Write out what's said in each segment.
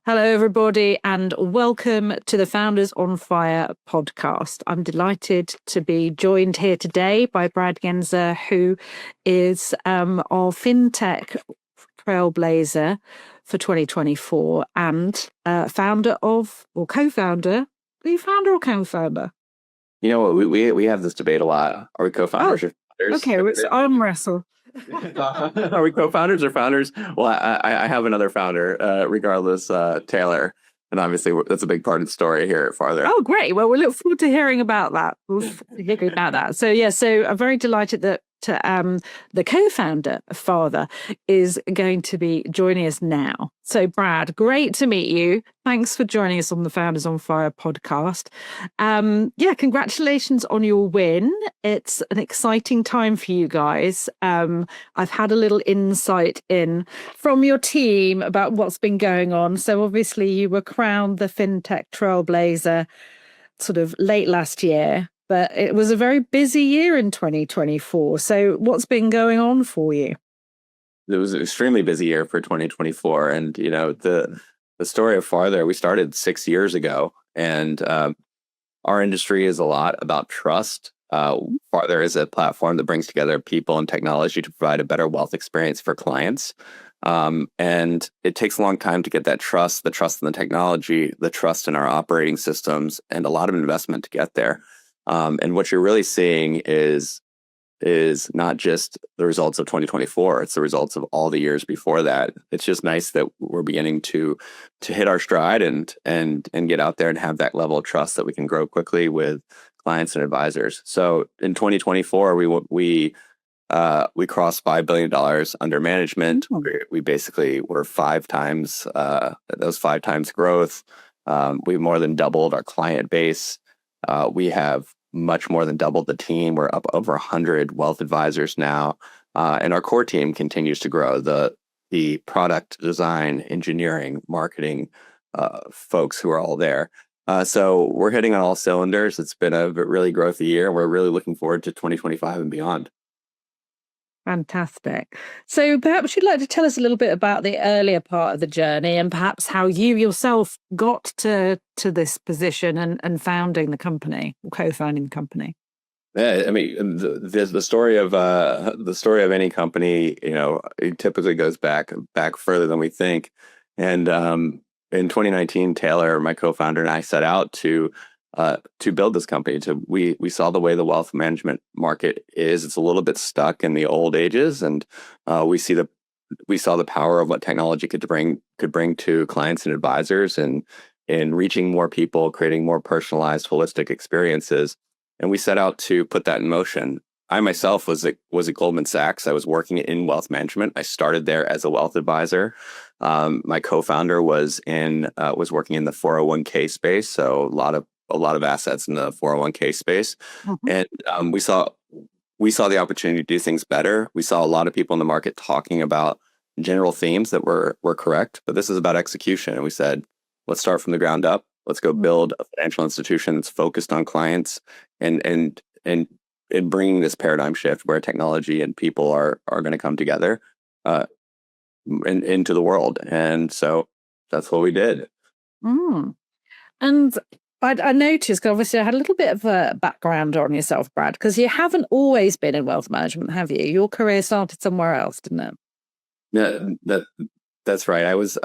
Hello, everybody, and welcome to the Founders on Fire podcast. I'm delighted to be joined here today by Brad Genser, who is our fintech trailblazer for 2024 and founder of, or co-founder. Are you founder or co-founder? You know what? We have this debate a lot. Are we co-founders or founders? Okay, let's arm wrestle. Are we co-founders or founders? Well, I have another founder, regardless, Taylor, and obviously that's a big part of the story here at Farther. Oh, great! Well, we look forward to hearing about that. So I'm very delighted that the co-founder of Father is going to be joining us now. So, Brad, great to meet you. Thanks for joining us on the Founders on Fire podcast. Congratulations on your win. It's an exciting time for you guys. I've had a little insight in from your team about what's been going on. So obviously you were crowned the fintech trailblazer sort of late last year, but it was a very busy year in 2024. So what's been going on for you? It was an extremely busy year for 2024. And, the story of Farther, we started 6 years ago, and our industry is a lot about trust. Farther is a platform that brings together people and technology to provide a better wealth experience for clients. And it takes a long time to get that trust, the trust in the technology, the trust in our operating systems, and a lot of investment to get there. And what you're really seeing is not just the results of 2024, it's the results of all the years before that. It's just nice that we're beginning to hit our stride and get out there and have that level of trust that we can grow quickly with clients and advisors. So in 2024, we crossed $5 billion under management. We basically were five times growth. We more than doubled our client base. We have much more than doubled the team. We're up over 100 wealth advisors now, and our core team continues to grow. The product design, engineering, marketing folks who are all there. So we're hitting on all cylinders. It's been a really growthy year. We're really looking forward to 2025 and beyond. Fantastic. So perhaps you'd like to tell us a little bit about the earlier part of the journey and perhaps how you yourself got to this position and founding the company or co-founding the company. Yeah, I mean, the story of any company, it typically goes back further than we think. And in 2019, Taylor, my co-founder, and I set out to build this company. We saw the way the wealth management market is. It's a little bit stuck in the old ages, and we saw the power of what technology could bring to clients and advisors, and in reaching more people, creating more personalized, holistic experiences. And we set out to put that in motion. I myself was at Goldman Sachs. I was working in wealth management. I started there as a wealth advisor. My co-founder was working in the 401k space, so a lot of assets in the 401k space. Mm-hmm. And we saw the opportunity to do things better. We saw a lot of people in the market talking about general themes that were correct, but this is about execution. And we said, let's start from the ground up. Let's go build a financial institution that's focused on clients and bringing this paradigm shift where technology and people are going to come together into the world. And so that's what we did. And I noticed, obviously, I had a little bit of a background on yourself, Brad, because you haven't always been in wealth management, have you? Your career started somewhere else, didn't it? Yeah, that's right. I was,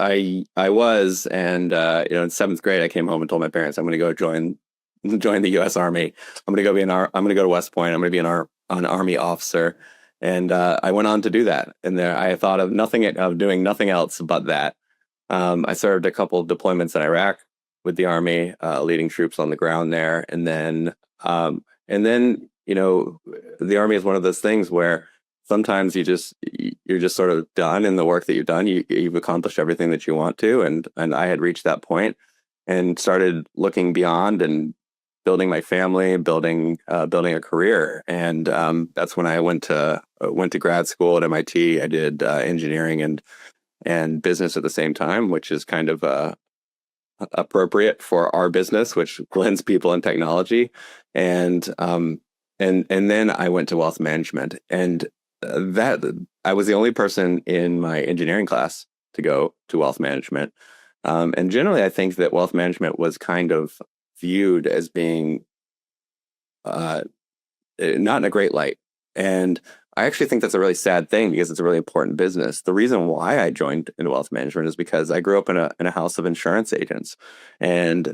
and in seventh grade, I came home and told my parents, I'm going to go join the U.S. Army. I'm going to go to West Point. I'm going to be an Army officer. And I went on to do that. And there, I thought of doing nothing else but that. I served a couple of deployments in Iraq with the Army, leading troops on the ground there. And then, the Army is one of those things where sometimes you're just sort of done in the work that you've done. You've accomplished everything that you want to. And I had reached that point and started looking beyond and building my family, building a career. And that's when I went to grad school at MIT. I did engineering and business at the same time, which is kind of appropriate for our business, which blends people and technology. And then I went to wealth management, and that I was the only person in my engineering class to go to wealth management. And generally, I think that wealth management was kind of viewed as being uh, not in a great light. And I actually think that's a really sad thing because it's a really important business. The reason why I joined in wealth management is because I grew up in a house of insurance agents, and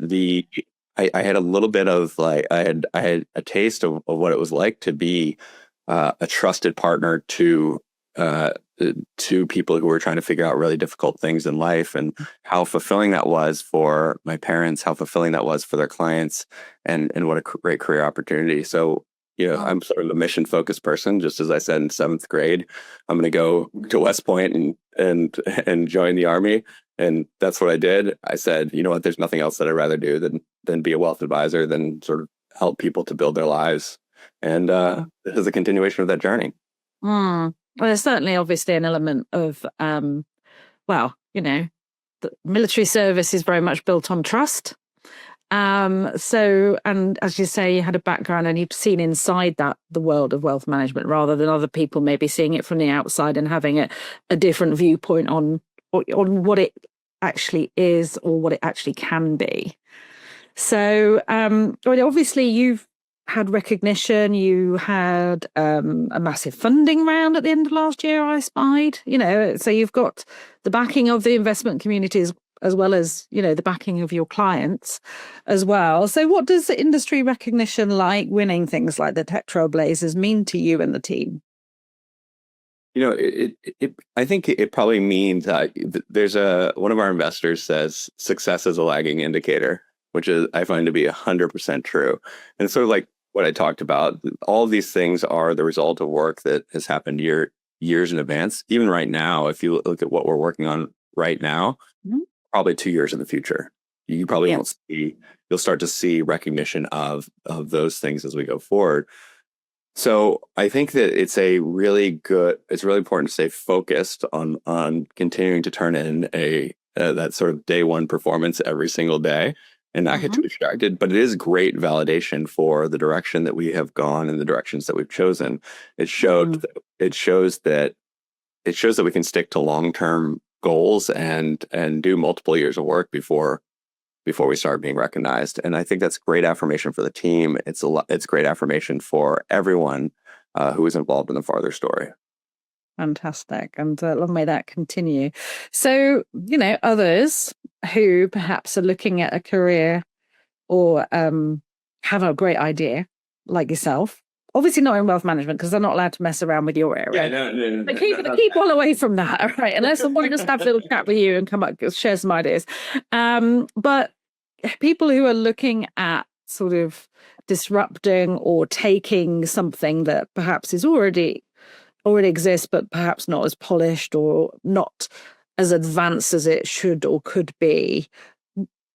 I had a little bit of like I had a taste of what it was like to be a trusted partner uh, to people who were trying to figure out really difficult things in life, and how fulfilling that was for my parents, how fulfilling that was for their clients, and what a great career opportunity. So, Oh. I'm sort of a mission focused person. Just as I said in seventh grade, I'm going to go to West Point and join the army, and that's what I did. I said, you know what? There's nothing else that I'd rather do than be a wealth advisor, than sort of help people to build their lives. And this is a continuation of that journey. Well, there's certainly obviously an element of, well, the military service is very much built on trust. So, and as you say, you had a background and you've seen inside that the world of wealth management rather than other people maybe seeing it from the outside and having a different viewpoint on what it actually is or what it actually can be. So, well, obviously, you've had recognition. You had a massive funding round at the end of last year, I spied. So you've got the backing of the investment communities as well as, the backing of your clients as well. So what does the industry recognition like winning things like the tech trailblazers mean to you and the team? I think it probably means there's one of our investors says success is a lagging indicator, which is I find to be 100% true. And sort of like what I talked about, all of these things are the result of work that has happened years in advance. Even right now, if you look at what we're working on right now, Mhm. probably 2 years in the future, you probably Yeah. won't see. You'll start to see recognition of those things as we go forward. So I think that it's really important to stay focused on continuing to turn in a that sort of day one performance every single day and not get too Mhm. distracted. But it is great validation for the direction that we have gone and the directions that we've chosen. It showed Mm. it shows that it shows that we can stick to long-term goals and do multiple years of work before we start being recognized. And I think that's great affirmation for the team. It's great affirmation for everyone who is involved in the farther story. Fantastic. And long may that continue. So, others who perhaps are looking at a career or have a great idea, like yourself, obviously not in wealth management because they're not allowed to mess around with your Yeah, area. no, no, no, But no, keep no, no. keep well away from that, all right? Unless someone just have a little chat with you and come up, share some ideas. But people who are looking at sort of disrupting or taking something that perhaps is already exists, but perhaps not as polished or not as advanced as it should or could be,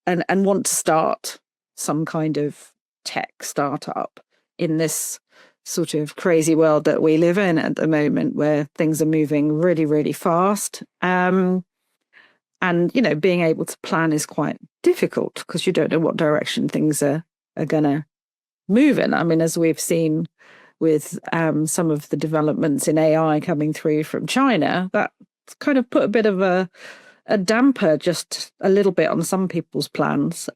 and want to start some kind of tech startup in this sort of crazy world that we live in at the moment, where things are moving really, really fast. And being able to plan is quite difficult because you don't know what direction things are going to move in. I mean, as we've seen with some of the developments in AI coming through from China, that kind of put a bit of a damper just a little bit on some people's plans.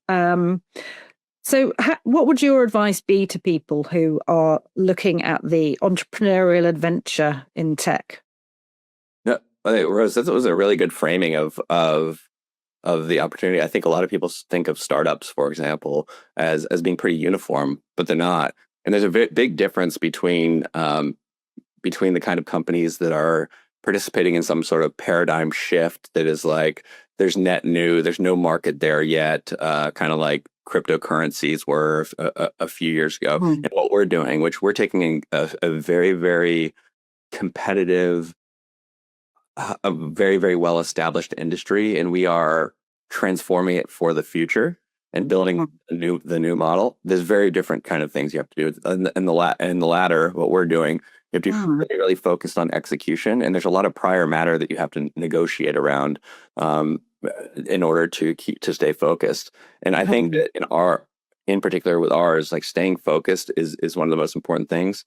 So what would your advice be to people who are looking at the entrepreneurial adventure in tech? No, I think, Rose, that was a really good framing of the opportunity. I think a lot of people think of startups, for example, as being pretty uniform, but they're not. And there's a big difference between the kind of companies that are participating in some sort of paradigm shift that is like there's net new, there's no market there yet, kind of like cryptocurrencies were a few years ago. Hmm. And what we're doing, which we're taking a very, very competitive, a very, very well established industry, and we are transforming it for the future and building the new model. There's very different kind of things you have to do. In the latter, what we're doing, you have to be Hmm. really, really focused on execution, and there's a lot of prior matter that you have to negotiate around in order to stay focused. And I think Hmm. that in particular with ours, like staying focused is one of the most important things.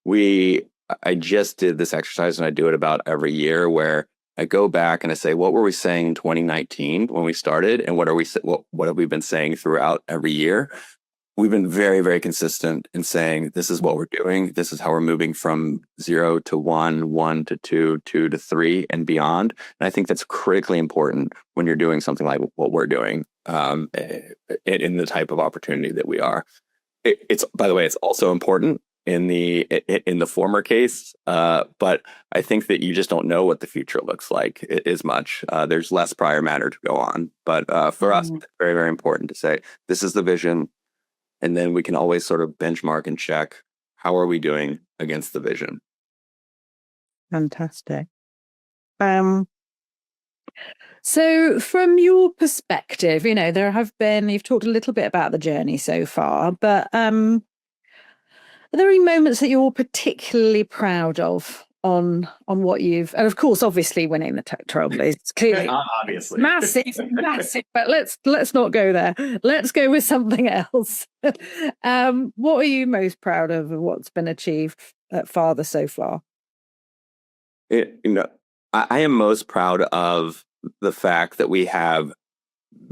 We I just did this exercise and I do it about every year where I go back and I say, what were we saying in 2019 when we started, and what have we been saying throughout every year? We've been very, very consistent in saying this is what we're doing. This is how we're moving from 0 to 1, 1 to 2, 2 to 3, and beyond. And I think that's critically important when you're doing something like what we're doing in the type of opportunity that we are. It's, by the way, it's also important in the former case, but I think that you just don't know what the future looks like as much. There's less prior matter to go on, but for us, it's very, very important to say this is the vision. And then we can always sort of benchmark and check, how are we doing against the vision? Fantastic. So from your perspective, you've talked a little bit about the journey so far, but are there any moments that you're particularly proud of on what you've, and of course, obviously winning the Tech Trailblazer, it's clearly obviously massive, but let's not go there. Let's go with something else. What are you most proud of what's been achieved at Father so far? I am most proud of the fact that we have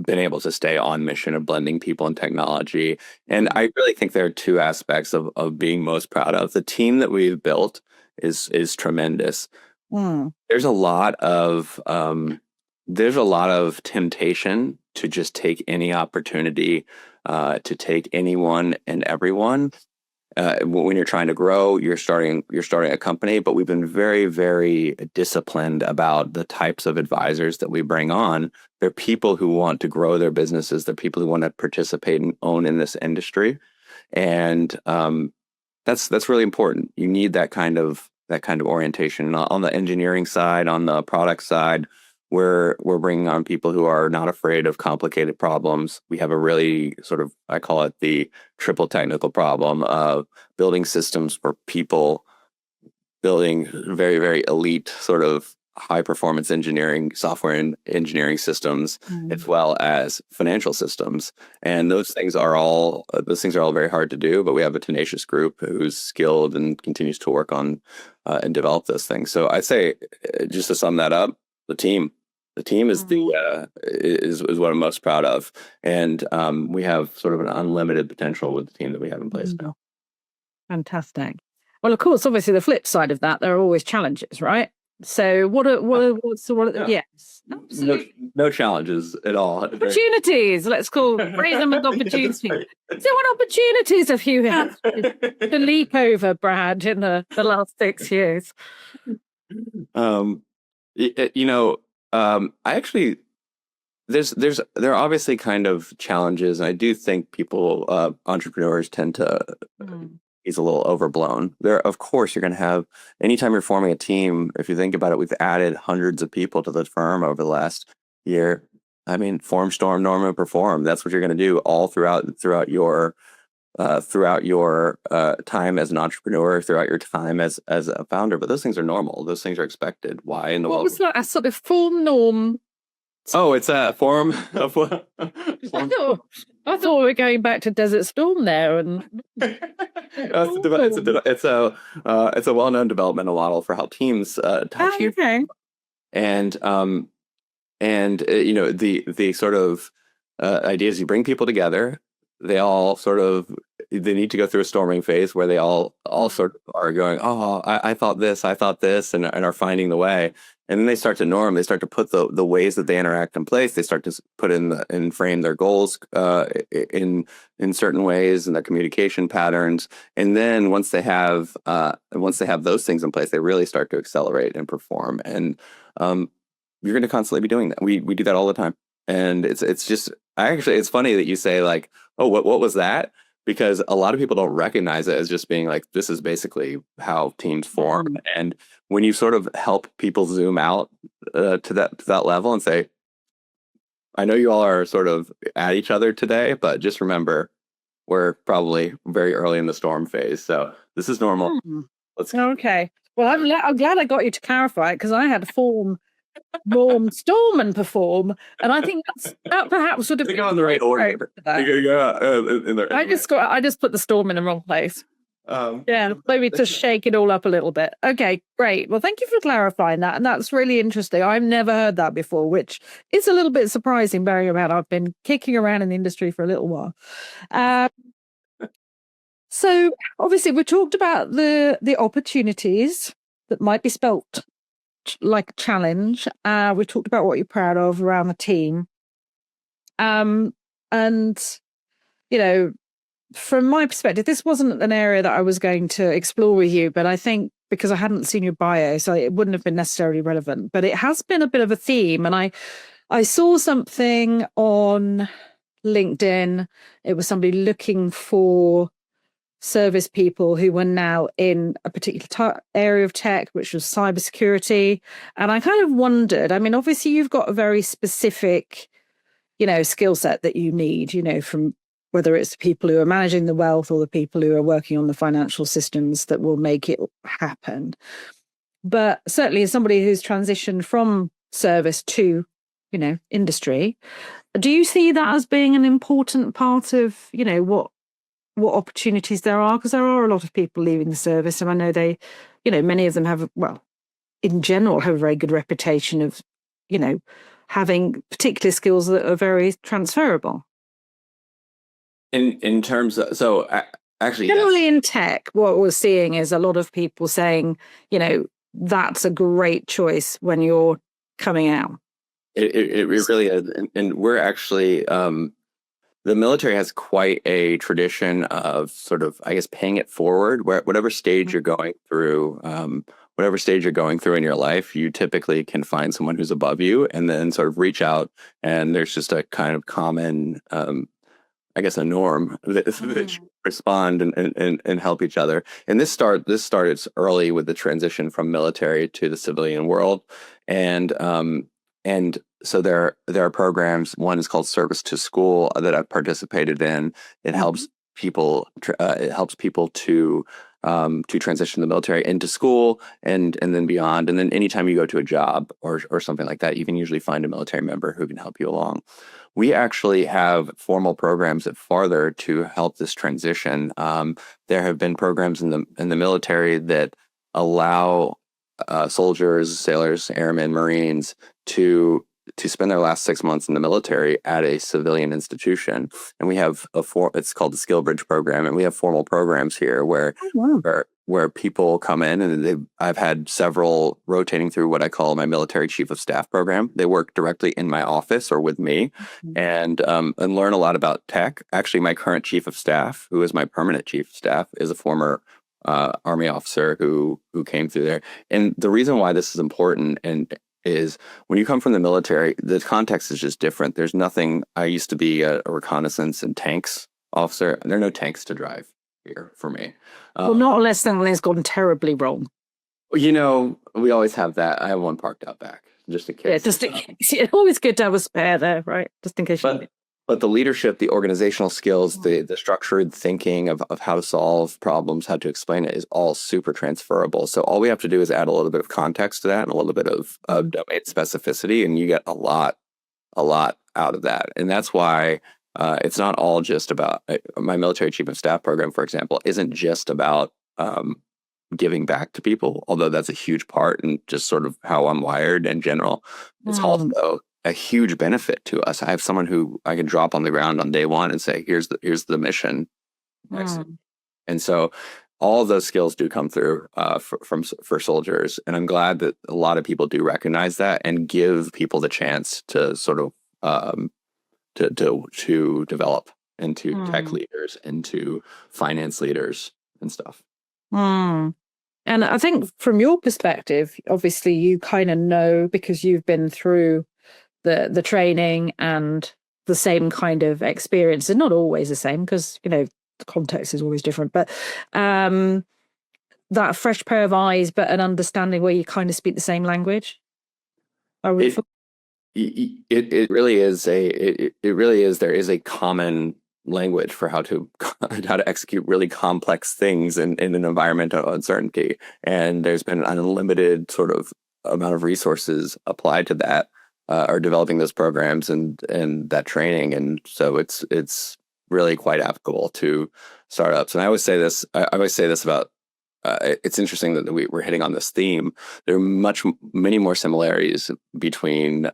been able to stay on mission of blending people and technology. And I really think there are two aspects of being most proud of. The team that we've built is tremendous. There's a lot of temptation to just take any opportunity, to take anyone and everyone. When you're trying to grow, you're starting a company, but we've been very, very disciplined about the types of advisors that we bring on. They're people who want to grow their businesses. They're people who want to participate and own in this industry, and that's really important. You need that kind of orientation. On the engineering side, on the product side, we're bringing on people who are not afraid of complicated problems. We have a really sort of, I call it the triple technical problem of building systems for people, building very, very elite sort of high performance engineering, software and engineering systems, as well as financial systems. And those things are all very hard to do, but we have a tenacious group who's skilled and continues to work on and develop those things. So I'd say, just to sum that up, the team is is what I'm most proud of. And we have sort of an unlimited potential with the team that we have in place now. Fantastic. Well, of course, obviously the flip side of that, there are always challenges, right? So yes, absolutely. No challenges at all. Opportunities, let's phrase them as opportunities. So what opportunities have you had to leap over, Brad, in the last 6 years? I actually, there are obviously kind of challenges. And I do think entrepreneurs tend to, he's a little overblown. Of course, you're going to have, anytime you're forming a team, if you think about it, we've added hundreds of people to the firm over the last year. I mean, form, storm, norm, and perform. That's what you're going to do all throughout your time as an entrepreneur, throughout your time as a founder. But those things are normal. Those things are expected. Why in the world? What was that? A sort of form, norm? Oh, it's a form of what? I thought we were going back to Desert Storm there, and it's a well-known developmental model for how teams touch you. Okay. And the sort of idea is you bring people together. They need to go through a storming phase where they all sort of are going, oh, I thought this, and are finding the way. And then they start to norm. They start to put the ways that they interact in place. They start to put and frame their goals in certain ways and their communication patterns. And then once they have those things in place, they really start to accelerate and perform. And you're going to constantly be doing that. We do that all the time. And it's funny that you say like, oh, what was that? Because a lot of people don't recognize it as just being like, this is basically how teams form. And when you sort of help people zoom out to that level and say, I know you all are sort of at each other today, but just remember, we're probably very early in the storm phase. So this is normal. Okay. Well, I'm glad I got you to clarify it, because I had form, norm, storm, and perform, and I think that perhaps would have been in the right order. I just put the storm in the wrong place. Yeah, maybe to shake it all up a little bit. Okay, great. Well, thank you for clarifying that. And that's really interesting. I've never heard that before, which is a little bit surprising, bearing in mind I've been kicking around in the industry for a little while. Um, so obviously we talked about the opportunities that might be spelt like a challenge. We talked about what you're proud of around the team. And you know, from my perspective, this wasn't an area that I was going to explore with you, but I think because I hadn't seen your bio, so it wouldn't have been necessarily relevant. But it has been a bit of a theme, and I saw something on LinkedIn. It was somebody looking for service people who were now in a particular area of tech, which was cybersecurity. And I kind of wondered, I mean, obviously you've got a very specific, skill set that you need, from whether it's the people who are managing the wealth or the people who are working on the financial systems that will make it happen. But certainly as somebody who's transitioned from service to, industry, do you see that as being an important part of, what opportunities there are? Because there are a lot of people leaving the service, and I know they, many of them have, well, in general, have a very good reputation of, having particular skills that are very transferable. In terms of, so actually, Generally yes. in tech, what we're seeing is a lot of people saying, that's a great choice when you're coming out. It really is, and we're actually the military has quite a tradition of sort of, I guess, paying it forward. Where whatever stage you're going through, in your life, you typically can find someone who's above you, and then sort of reach out. And there's just a kind of common, I guess, a norm that respond and help each other. And this started early with the transition from military to the civilian world, and so there are programs. One is called Service to School that I've participated in. It helps people. It helps people to transition the military into school and then beyond. And then anytime you go to a job or something like that, you can usually find a military member who can help you along. We actually have formal programs at Farther to help this transition. There have been programs in the military that allow soldiers, sailors, airmen, Marines to spend their last 6 months in the military at a civilian institution. And we have it's called the Skill Bridge program. And we have formal programs here where people come in, and I've had several rotating through what I call my military chief of staff program. They work directly in my office or with me and learn a lot about tech. Actually, my current chief of staff, who is my permanent chief of staff, is a former Army officer who came through there. And the reason why this is important is when you come from the military, the context is just different. There's nothing. I used to be a reconnaissance and tanks officer. There are no tanks to drive here for me. Well, not unless something's gone terribly wrong. We always have that. I have one parked out back, just in case. Yeah, just in case. It's always good to have a spare there, right? Just in case you need it. But the leadership, the organizational skills, the structured thinking of how to solve problems, how to explain it is all super transferable. So all we have to do is add a little bit of context to that and a little bit of domain specificity, and you get a lot out of that. And that's why it's not all just about my military chief of staff program, for example, isn't just about giving back to people, although that's a huge part and just sort of how I'm wired in general. It's also a huge benefit to us. I have someone who I can drop on the ground on day one and say, here's the mission. And so all of those skills do come through for soldiers. And I'm glad that a lot of people do recognize that and give people the chance to sort of to develop into tech leaders, into finance leaders and stuff. And I think from your perspective, obviously you kind of know because you've been through the training and the same kind of experience. It's not always the same because, the context is always different, but that fresh pair of eyes, but an understanding where you kind of speak the same language. It really is there is a common language for how to execute really complex things in an environment of uncertainty. And there's been an unlimited sort of amount of resources applied to that, or developing those programs and that training. And so it's really quite applicable to startups. And I always say this. I always say this about. It's interesting that we're hitting on this theme. There are many more similarities between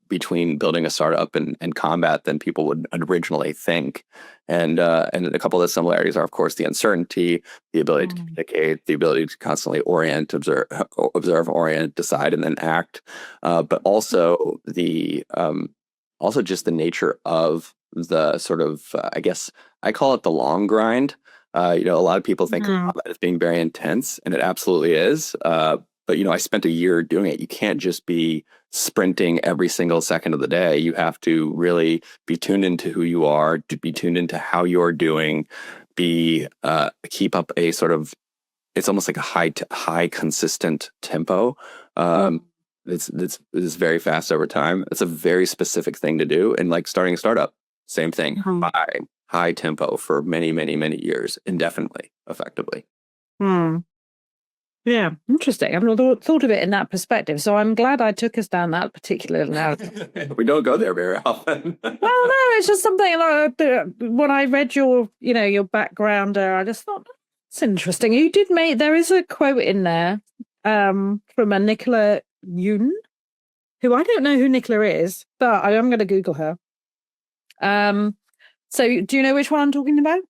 building a startup and combat than people would originally think. And a couple of the similarities are, of course, the uncertainty, the ability to communicate, the ability to constantly observe, orient, decide, and then act. But also also just the nature of the sort of, I guess I call it the long grind. A lot of people think of combat as being very intense, and it absolutely is. But I spent a year doing it. You can't just be sprinting every single second of the day. You have to really be tuned into who you are, to be tuned into how you're doing, keep up a sort of, it's almost like a high consistent tempo. It's very fast over time. It's a very specific thing to do. And like starting a startup, same thing, high tempo for many, many, many years, indefinitely, effectively. Yeah, interesting. I've not thought of it in that perspective. So I'm glad I took us down that particular narrative. We don't go there very often. Well, no, it's just something that when I read your background, I just thought, it's interesting. You did there is a quote in there from a Nicola Yoon, who I don't know who Nicola is, but I am going to Google her. So do you know which one I'm talking about?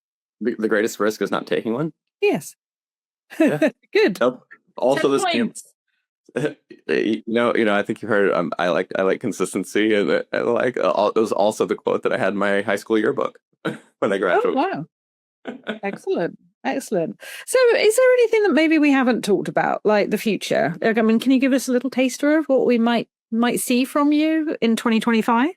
The greatest risk is not taking one? Yes. Yeah. Good. Nope. Also, this points. I think you heard. I like consistency, and it was also the quote that I had in my high school yearbook when I graduated. Oh wow! Excellent. So, is there anything that maybe we haven't talked about, like the future? I mean, can you give us a little taster of what we might see from you in 2025?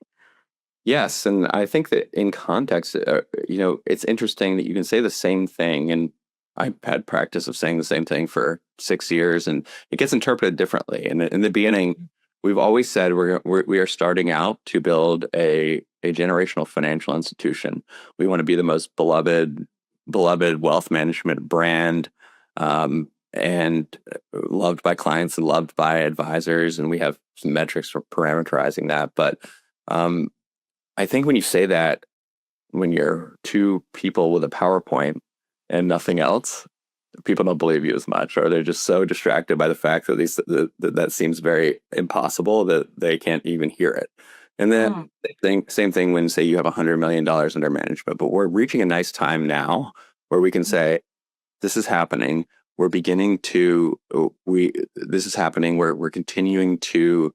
Yes, and I think that in context, it's interesting that you can say the same thing, and I've had practice of saying the same thing for 6 years, and it gets interpreted differently. And in the beginning, we've always said we are starting out to build a generational financial institution. We want to be the most beloved wealth management brand, and loved by clients and loved by advisors. And we have some metrics for parameterizing that. But I think when you say that, when you're two people with a PowerPoint and nothing else, people don't believe you as much, or they're just so distracted by the fact that that seems very impossible that they can't even hear it. And then same thing when, say, you have $100 million under management, but we're reaching a nice time now where we can say, this is happening. We're beginning to, this is happening. We're continuing to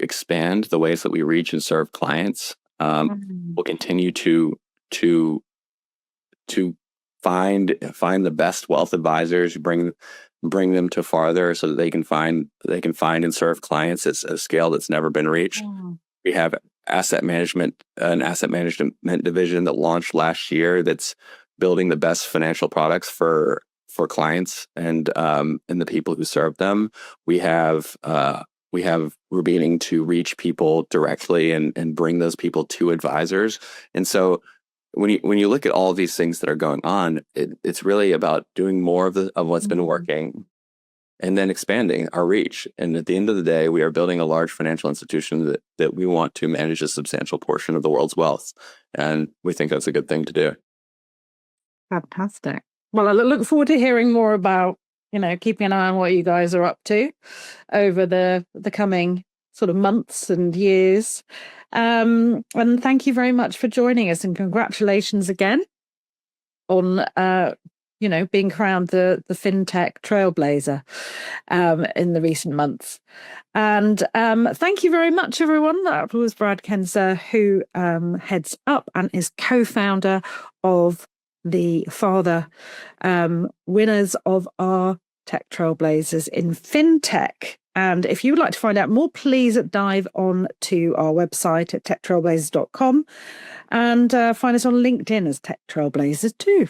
expand the ways that we reach and serve clients. We'll continue to find the best wealth advisors, bring them to farther so that they can find and serve clients at a scale that's never been reached. We have an asset management division that launched last year that's building the best financial products for clients and the people who serve them. We're beginning to reach people directly and bring those people to advisors. And so when you look at all of these things that are going on, it's really about doing more of what's been working and then expanding our reach. And at the end of the day, we are building a large financial institution that we want to manage a substantial portion of the world's wealth. And we think that's a good thing to do. Fantastic. Well, I look forward to hearing more about, keeping an eye on what you guys are up to over the coming sort of months and years. And thank you very much for joining us, and congratulations again on being crowned the fintech trailblazer in the recent months. And thank you very much, everyone. That was Brad Genser, who heads up and is co-founder of the father winners of our Tech Trailblazers in FinTech. And if you would like to find out more, please dive on to our website at techtrailblazers.com and find us on LinkedIn as Tech Trailblazers too.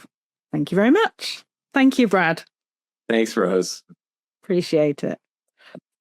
Thank you very much. Thank you, Brad. Thanks, Rose. Appreciate it.